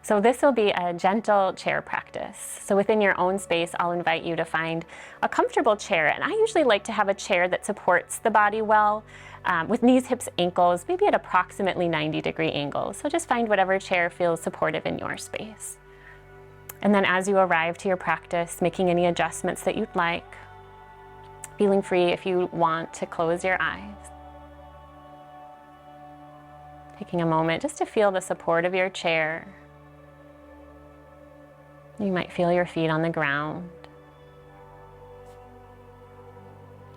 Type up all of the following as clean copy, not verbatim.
So this will be a gentle chair practice. So within your own space, I'll invite you to find a comfortable chair. And I usually like to have a chair that supports the body well, with knees, hips, ankles, maybe at approximately 90-degree angles. So just find whatever chair feels supportive in your space. And then as you arrive to your practice, making any adjustments that you'd like, feeling free if you want to close your eyes. Taking a moment just to feel the support of your chair. You might feel your feet on the ground.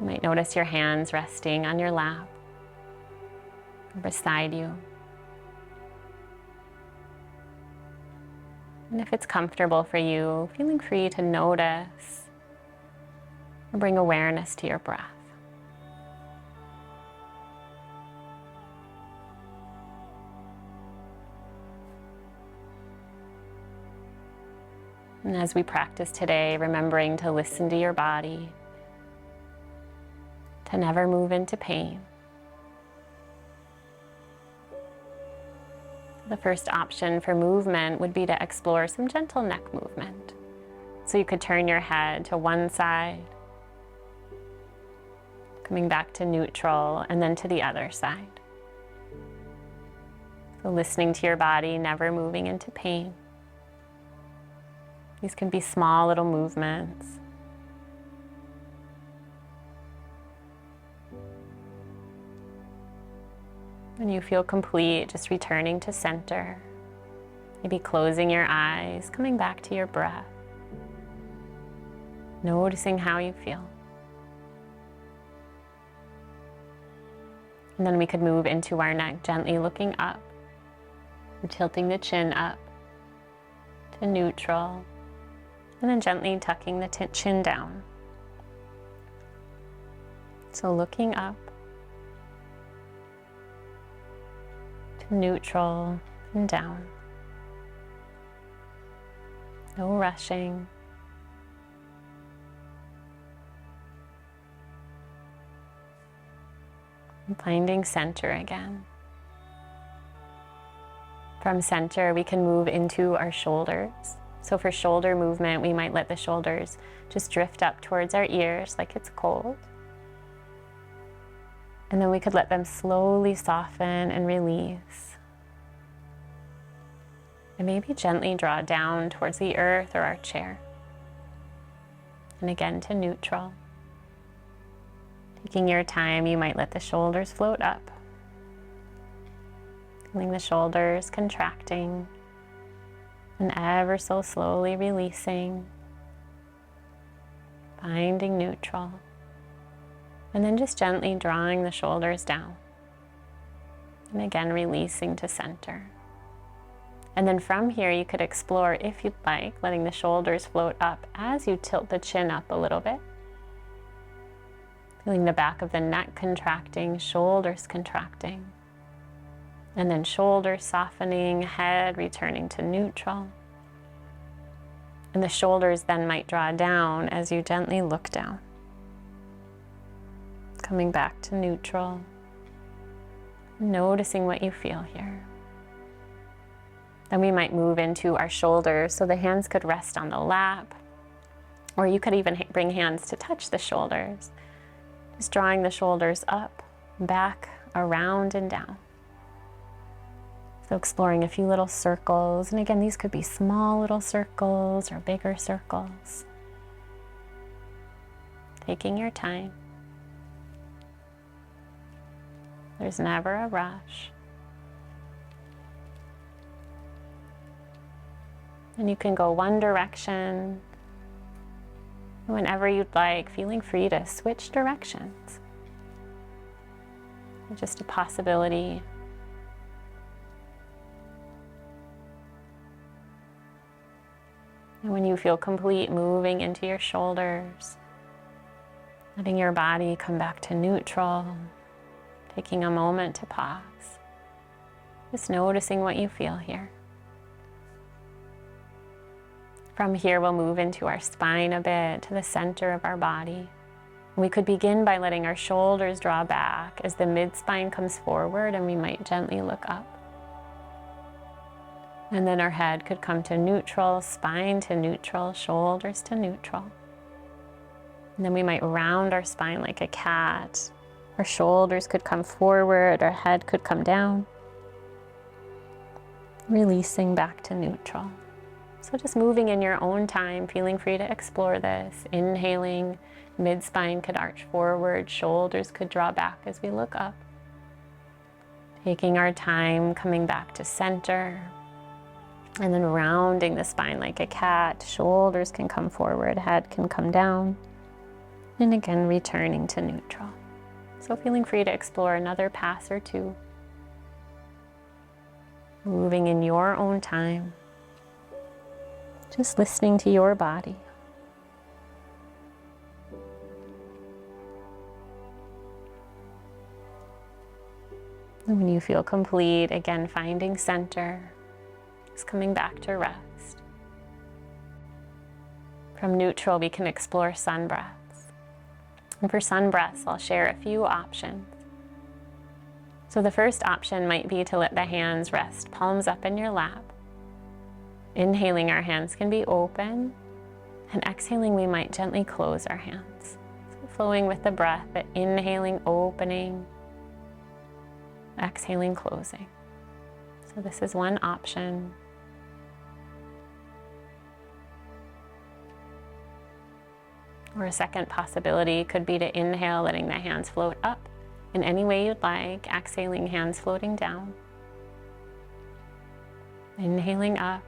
You might notice your hands resting on your lap or beside you. And if it's comfortable for you, feeling free to notice or bring awareness to your breath. And as we practice today, remembering to listen to your body, to never move into pain. The first option for movement would be to explore some gentle neck movement. So you could turn your head to one side, coming back to neutral, and then to the other side. So listening to your body, never moving into pain. These can be small little movements. When you feel complete, just returning to center. Maybe closing your eyes, coming back to your breath. Noticing how you feel. And then we could move into our neck, gently looking up and tilting the chin up to neutral. And then gently tucking the chin down. So looking up to neutral and down. No rushing. And finding center again. From center, we can move into our shoulders. So for shoulder movement, we might let the shoulders just drift up towards our ears like it's cold. And then we could let them slowly soften and release. And maybe gently draw down towards the earth or our chair. And again to neutral. Taking your time, you might let the shoulders float up. Feeling the shoulders contracting. And ever so slowly releasing, finding neutral, and then just gently drawing the shoulders down, and again releasing to center. And then from here you could explore, if you'd like, letting the shoulders float up as you tilt the chin up a little bit, feeling the back of the neck contracting, shoulders contracting. And then shoulders softening, head returning to neutral. And the shoulders then might draw down as you gently look down. Coming back to neutral. Noticing what you feel here. Then we might move into our shoulders. So the hands could rest on the lap. Or you could even bring hands to touch the shoulders. Just drawing the shoulders up, back, around, and down. So exploring a few little circles, and again, these could be small little circles or bigger circles. Taking your time. There's never a rush. And you can go one direction whenever you'd like, feeling free to switch directions. Just a possibility. And when you feel complete, moving into your shoulders, letting your body come back to neutral, taking a moment to pause, just noticing what you feel here. From here, we'll move into our spine a bit, to the center of our body. We could begin by letting our shoulders draw back as the mid-spine comes forward, and we might gently look up. And then our head could come to neutral, spine to neutral, shoulders to neutral. And then we might round our spine like a cat. Our shoulders could come forward, our head could come down. Releasing back to neutral. So just moving in your own time, feeling free to explore this. Inhaling, mid-spine could arch forward, shoulders could draw back as we look up. Taking our time, coming back to center. And then rounding the spine like a cat. Shoulders can come forward, head can come down. And again, returning to neutral. So feeling free to explore another pass or two. Moving in your own time. Just listening to your body. And when you feel complete, again, finding center. Just coming back to rest. From neutral, we can explore sun breaths. And for sun breaths, I'll share a few options. So the first option might be to let the hands rest, palms up in your lap. Inhaling, our hands can be open, and exhaling, we might gently close our hands. So flowing with the breath, but inhaling, opening, exhaling, closing. So this is one option. Or a second possibility could be to inhale, letting the hands float up in any way you'd like, exhaling, hands floating down. Inhaling up,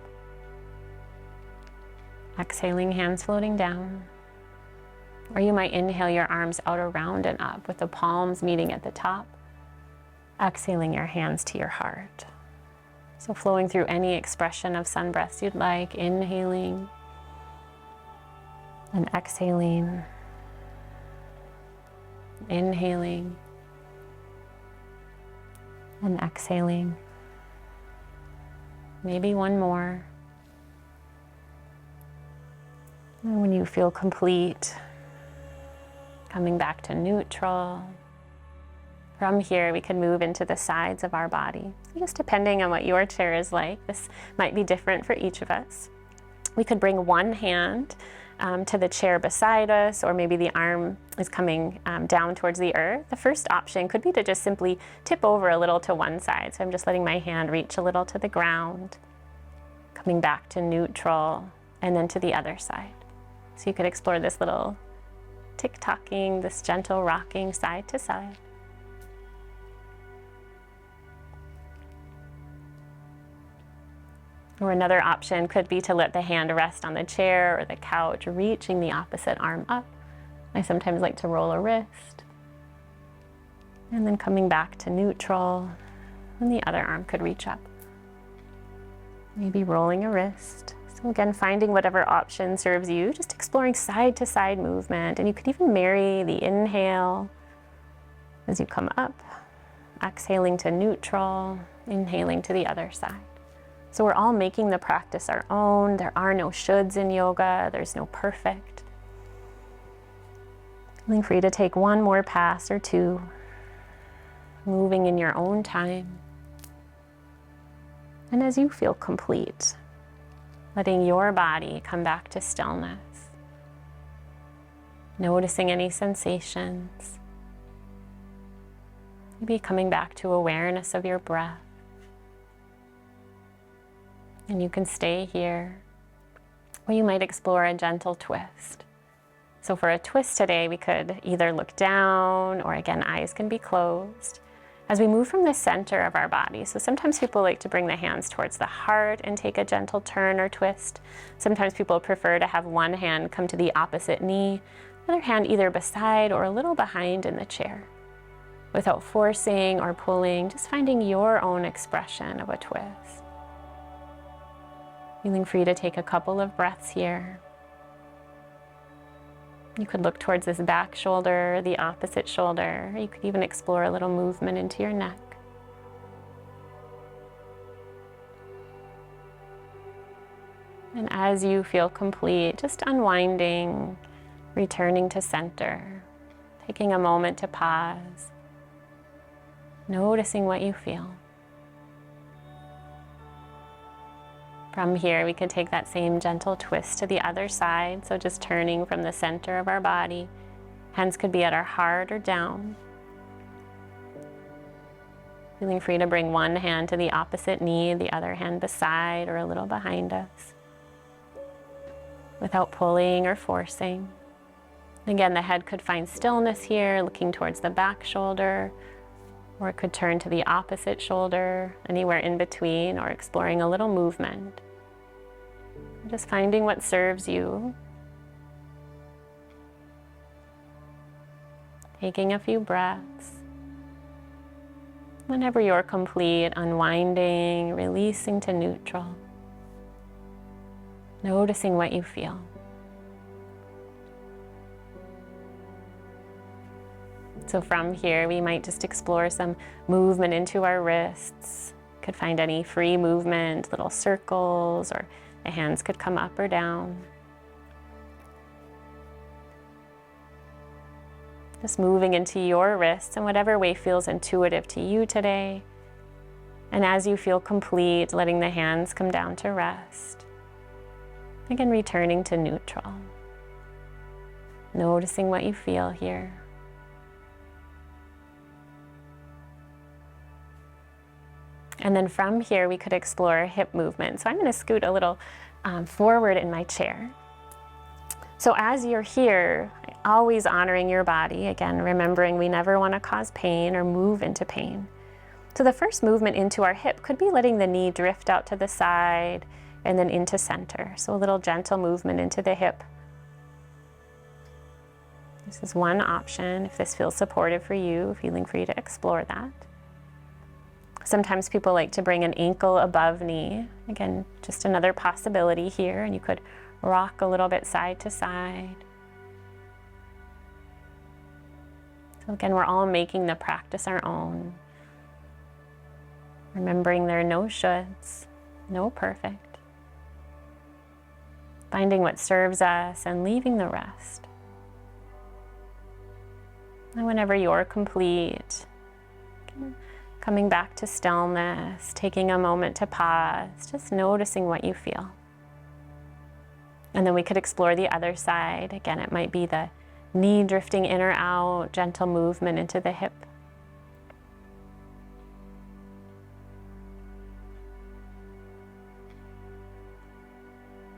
exhaling, hands floating down. Or you might inhale your arms out around and up with the palms meeting at the top, exhaling your hands to your heart. So flowing through any expression of sun breaths you'd like, inhaling and exhaling, inhaling and exhaling. Maybe one more. And when you feel complete, coming back to neutral. From here, we can move into the sides of our body. Just depending on what your chair is like, this might be different for each of us. We could bring one hand to the chair beside us, or maybe the arm is coming down towards the earth. The first option could be to just simply tip over a little to one side. So I'm just letting my hand reach a little to the ground, coming back to neutral, and then to the other side. So you could explore this little tick-tocking, this gentle rocking side to side. Or another option could be to let the hand rest on the chair or the couch, reaching the opposite arm up. I sometimes like to roll a wrist. And then coming back to neutral, and the other arm could reach up. Maybe rolling a wrist. So again, finding whatever option serves you, just exploring side to side movement. And you could even marry the inhale as you come up, exhaling to neutral, inhaling to the other side. So we're all making the practice our own. There are no shoulds in yoga. There's no perfect. Feeling free to take one more pass or two, moving in your own time. And as you feel complete, letting your body come back to stillness. Noticing any sensations. Maybe coming back to awareness of your breath. And you can stay here, or you might explore a gentle twist. So for a twist today, we could either look down, or again, eyes can be closed. As we move from the center of our body, so sometimes people like to bring the hands towards the heart and take a gentle turn or twist. Sometimes people prefer to have one hand come to the opposite knee, the other hand either beside or a little behind in the chair. Without forcing or pulling, just finding your own expression of a twist. Feeling free to take a couple of breaths here. You could look towards this back shoulder, the opposite shoulder. You could even explore a little movement into your neck. And as you feel complete, just unwinding, returning to center, taking a moment to pause, noticing what you feel. From here, we could take that same gentle twist to the other side. So just turning from the center of our body. Hands could be at our heart or down. Feeling free to bring one hand to the opposite knee, the other hand beside or a little behind us, without pulling or forcing. Again, the head could find stillness here, looking towards the back shoulder, or it could turn to the opposite shoulder, anywhere in between, or exploring a little movement. Just finding what serves you. Taking a few breaths. Whenever you're complete, unwinding, releasing to neutral. Noticing what you feel. So from here, we might just explore some movement into our wrists. Could find any free movement, little circles, or the hands could come up or down. Just moving into your wrists in whatever way feels intuitive to you today. And as you feel complete, letting the hands come down to rest. Again, returning to neutral. Noticing what you feel here. And then from here, we could explore hip movement. So I'm going to scoot a little forward in my chair. So as you're here, always honoring your body, again, remembering we never want to cause pain or move into pain. So the first movement into our hip could be letting the knee drift out to the side and then into center. So a little gentle movement into the hip. This is one option. If this feels supportive for you, feeling free to explore that. Sometimes people like to bring an ankle above knee. Again, just another possibility here, and you could rock a little bit side to side. So again, we're all making the practice our own. Remembering there are no shoulds, no perfect. Finding what serves us and leaving the rest. And whenever you're complete, coming back to stillness, taking a moment to pause, just noticing what you feel. And then we could explore the other side. Again, it might be the knee drifting in or out, gentle movement into the hip.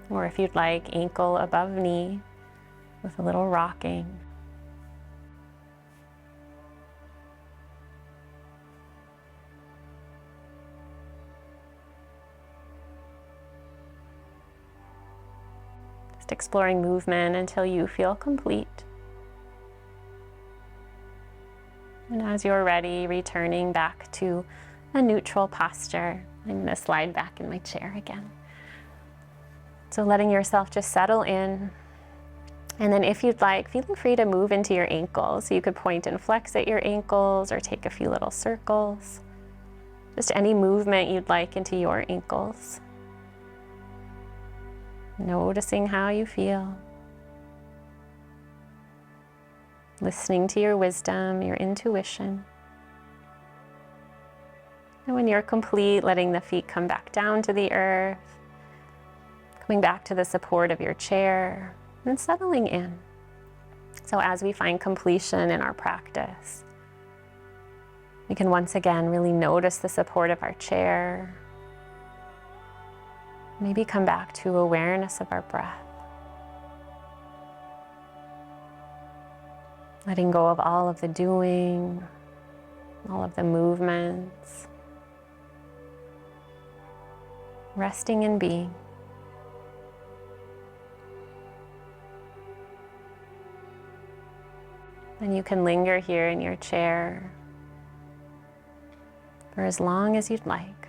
Or if you'd like, ankle above knee with a little rocking. Just exploring movement until you feel complete. And as you're ready, returning back to a neutral posture. I'm going to slide back in my chair again. So letting yourself just settle in. And then if you'd like, feeling free to move into your ankles. So you could point and flex at your ankles or take a few little circles. Just any movement you'd like into your ankles. Noticing how you feel. Listening to your wisdom, your intuition. And when you're complete, letting the feet come back down to the earth. Coming back to the support of your chair and settling in. So as we find completion in our practice, we can once again really notice the support of our chair. Maybe come back to awareness of our breath. Letting go of all of the doing, all of the movements. Resting in being. And you can linger here in your chair for as long as you'd like.